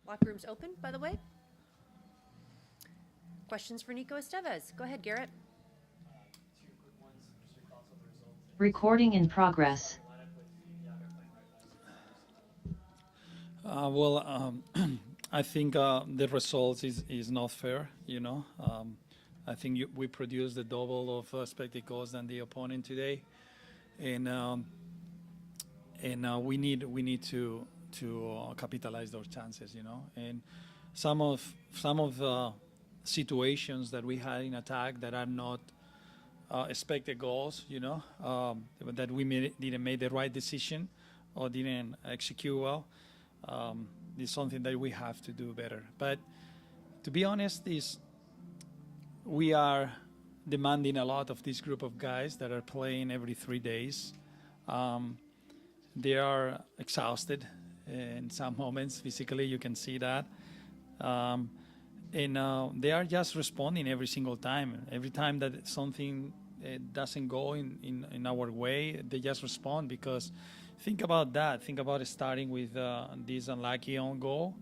Locker room's open, by the way. Questions for Nico Estévez. Go ahead, Garrett. Two quick ones. Just your thoughts on the results. Recording in progress. I think the results is not fair. I think we produced the double of expected goals than the opponent today, and we need to capitalize those chances. And some of the situations that we had in attack that are not expected goals. That we didn't make the right decision or didn't execute well. Is something that we have to do better. But to be honest, we are demanding a lot of this group of guys that are playing every 3 days. They are exhausted in some moments physically. You can see that. And they are just responding every single time. Every time that something doesn't go in our way, they just respond because think about that. Think about starting with this unlucky own goal,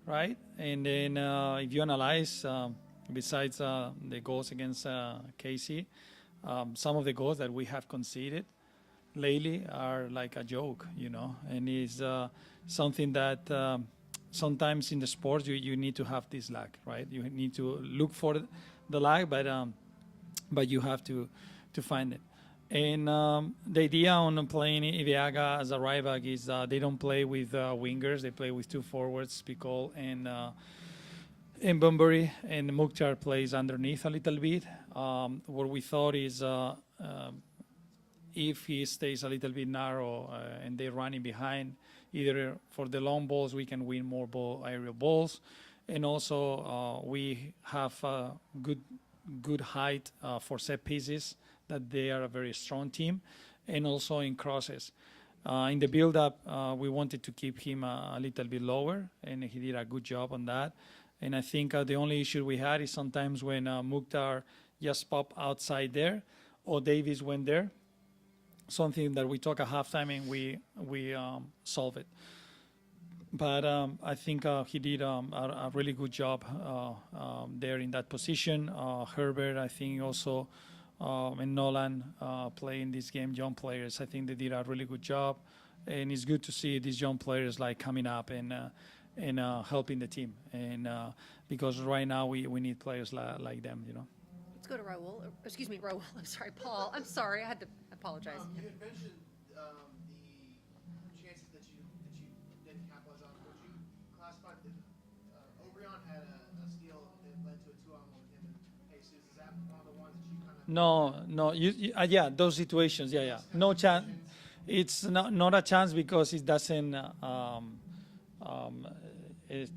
right? And then if you analyze, besides the goals against Casey, some of the goals that we have conceded lately are like a joke, and it's something that sometimes in the sports you need to have this luck, right? You need to look for the luck, but you have to find it. And the idea on playing Ibeaga as a right back is they don't play with wingers. They play with two forwards, Picol and Bunbury, and Mukhtar plays underneath a little bit. What we thought is if he stays a little bit narrow and they're running behind, either for the long balls we can win more aerial balls, and also we have good height for set pieces, that they are a very strong team, and also in crosses. In the build-up, we wanted to keep him a little bit lower, and he did a good job on that. And I think the only issue we had is sometimes when Mukhtar just pop outside there, or Davis went there, something that we talk at halftime and we solve it. But I think he did a really good job there in that position. Herbert, I think also, and Nolan playing this game, young players, I think they did a really good job. And it's good to see these young players like coming up and helping the team. And because right now we need players like them, Let's go to Raul. Excuse me, Raul. I'm sorry, Paul. I'm sorry. I had to apologize. You had mentioned the chances that you didn't capitalize on. Would you classify Obrion had a steal that led to a 2-on-1 with him and Jesus? Is that one of the ones that you kind of? No. Yeah, those situations. Yeah. No chance. It's not a chance because it doesn't.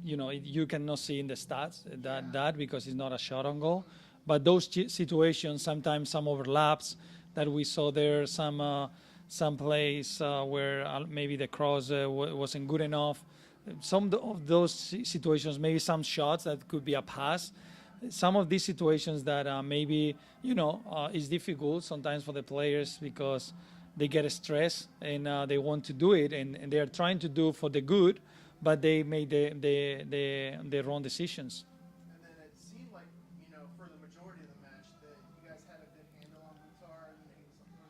You cannot see in the stats that because it's not a shot on goal. But those situations, sometimes some overlaps that we saw there, some plays where maybe the cross wasn't good enough. Some of those situations, maybe some shots that could be a pass. Some of these situations that maybe, is difficult sometimes for the players because they get stressed and they want to do it and they are trying to do for the good, but they made the wrong decisions. And then it seemed like, for the majority of the match that you guys had a good handle on Mukhtar and he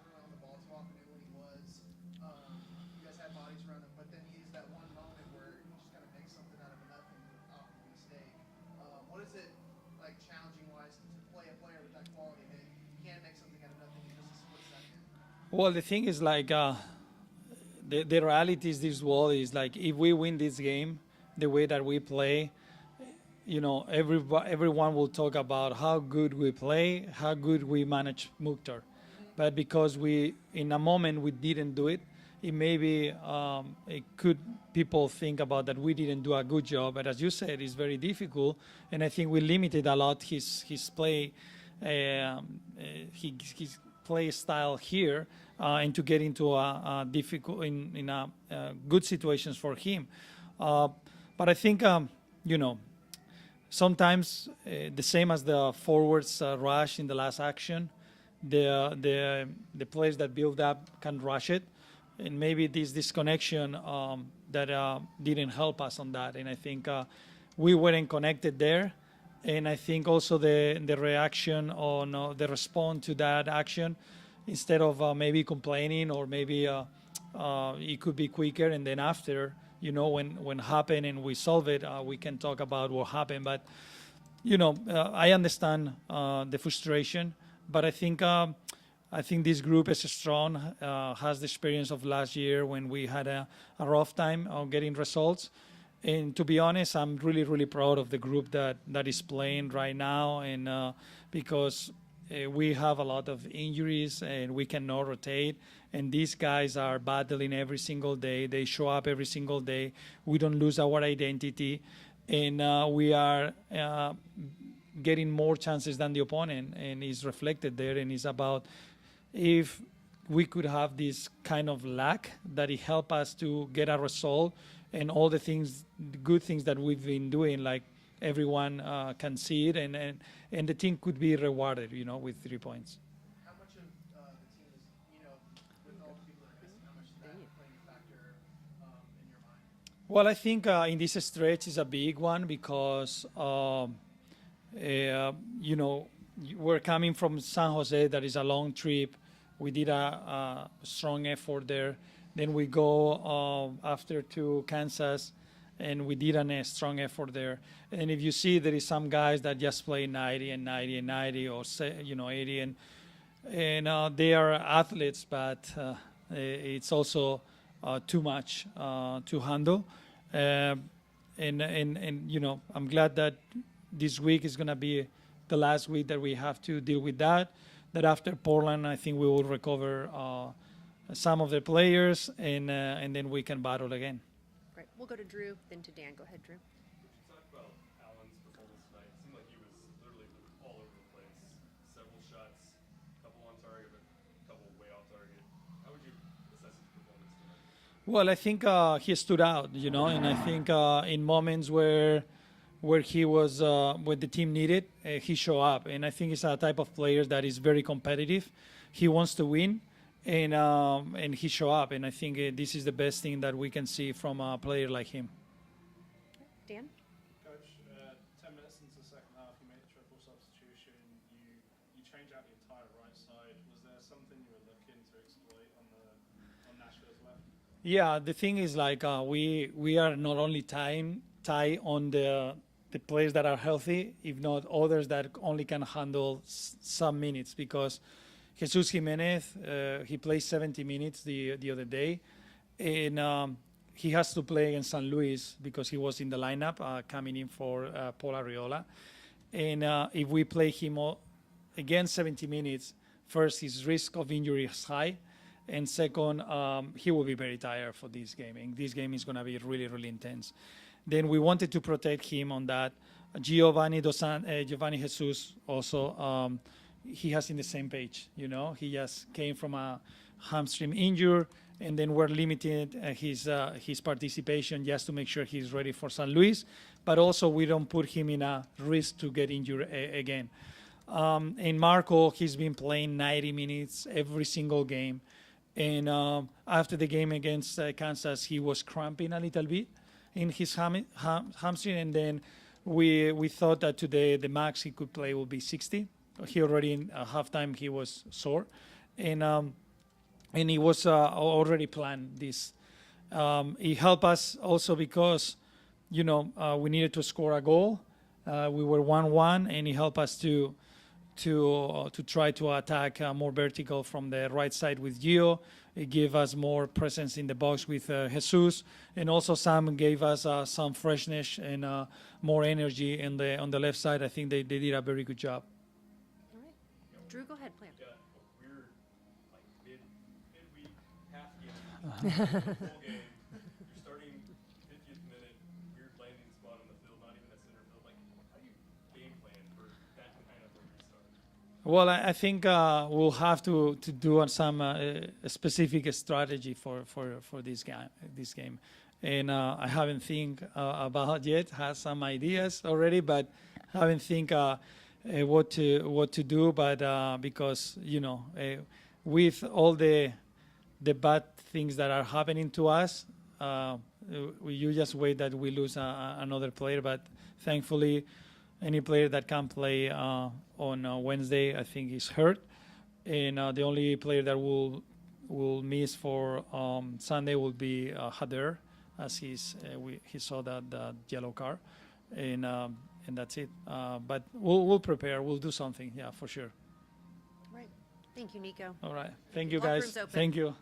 was on the ball too often and when he was, you guys had bodies around him, but then he's that one moment where he just kind of makes something out of nothing off of a mistake. What is it like challenging-wise to play a player with that quality that you can't make something out of nothing in just a split second? Well, the thing is like the reality is this wall is like if we win this game the way that we play, everyone will talk about how good we play, how good we manage Mukhtar. But because in a moment we didn't do it, it maybe people think about that we didn't do a good job. But as you said, it's very difficult, and I think we limited a lot his play, his play style here, and to get into a difficult good situations for him. But I think sometimes the same as the forwards rush in the last action, the players that build up can rush it. maybe this disconnection that didn't help us on that. And I think we weren't connected there. And I think also the reaction on the response to that action, instead of maybe complaining or maybe it could be quicker, and then after, when happened and we solve it, we can talk about what happened. But I understand the frustration, but I think this group is strong, has the experience of last year when we had a rough time of getting results. And to be honest, I'm really, really proud of the group that is playing right now, and because we have a lot of injuries and we cannot rotate, and these guys are battling every single day. They show up every single day. We don't lose our identity, and we are getting more chances than the opponent, and it's reflected there. And it's about if we could have this kind of luck that it help us to get a result, and all the good things that we've been doing, like everyone can see it, and the team could be rewarded, with 3 points. How much of the team is, with all the people that are missing, how much is that playing a factor in your mind? Well, I think in this stretch is a big one because, we're coming from San Jose. That is a long trip. We did a strong effort there. Then we go after to Kansas, and we did a strong effort there. And if you see, there is some guys that just play 90 and 90 and 90, or 80, and they are athletes, but it's also too much to handle. And I'm glad that this week is going to be the last week that we have to deal with that. That after Portland, I think we will recover some of the players, and then we can battle again. Great. We'll go to Drew, then to Dan. Go ahead, Drew. Could you talk about Allen's performance tonight? It seemed like he was literally all over the place. Several shots, a couple on target, but a couple way off target. How would you assess his performance tonight? Well, I think he stood out, and I think in moments where he was, what the team needed, he showed up. And I think he's a type of player that is very competitive. He wants to win, and he showed up. And I think this is the best thing that we can see from a player like him. Dan? Coach, 10 minutes into the second half, you made a triple substitution. You changed out the entire right side. Was there something you were looking to exploit on Nashville's left? Yeah, the thing is, like, we are not only tie on the players that are healthy, if not others that only can handle some minutes, because Jesus Jimenez, he played 70 minutes the other day, and he has to play against San Luis because he was in the lineup coming in for Paul Arriola. And if we play him again 70 minutes, first, his risk of injury is high, and second, he will be very tired for this game. And this game is going to be really, really intense. Then we wanted to protect him on that. Giovanni Jesus also, he has in the same page, He just came from a hamstring injury, and then we're limiting his participation just to make sure he's ready for San Luis. But also we don't put him in a risk to get injured again. And Marco, he's been playing 90 minutes every single game. And after the game against Kansas, he was cramping a little bit in his hamstring, and then we thought that today the max he could play will be 60. He already in halftime he was sore, and he was already planned this. It helped us also because we needed to score a goal. We were 1-1, and it helped us to try to attack more vertical from the right side with Gio. It gave us more presence in the box with Jesus, and also Sam gave us some freshness and more energy on the left side. I think they did a very good job. All right. Drew, go ahead, plan. Yeah, a weird, like midweek half game, full game. You're starting 50th minute, weird landing spot on the field, not even at center field. Like, how do you game plan for that kind of a restart? Well, I think we'll have to do some specific strategy for this game, and I haven't think about yet. Has some ideas already, but haven't think what to do. But because with all the the bad things that are happening to us, you just wait that we lose another player. But thankfully, any player that can play on Wednesday, I think, is hurt, and the only player that will miss for Sunday will be Hader, as he saw that yellow card, and that's it. But we'll prepare. We'll do something. Yeah, for sure. Right. Thank you, Nico. All right. Thank you, Locker guys. room's open. Thank you.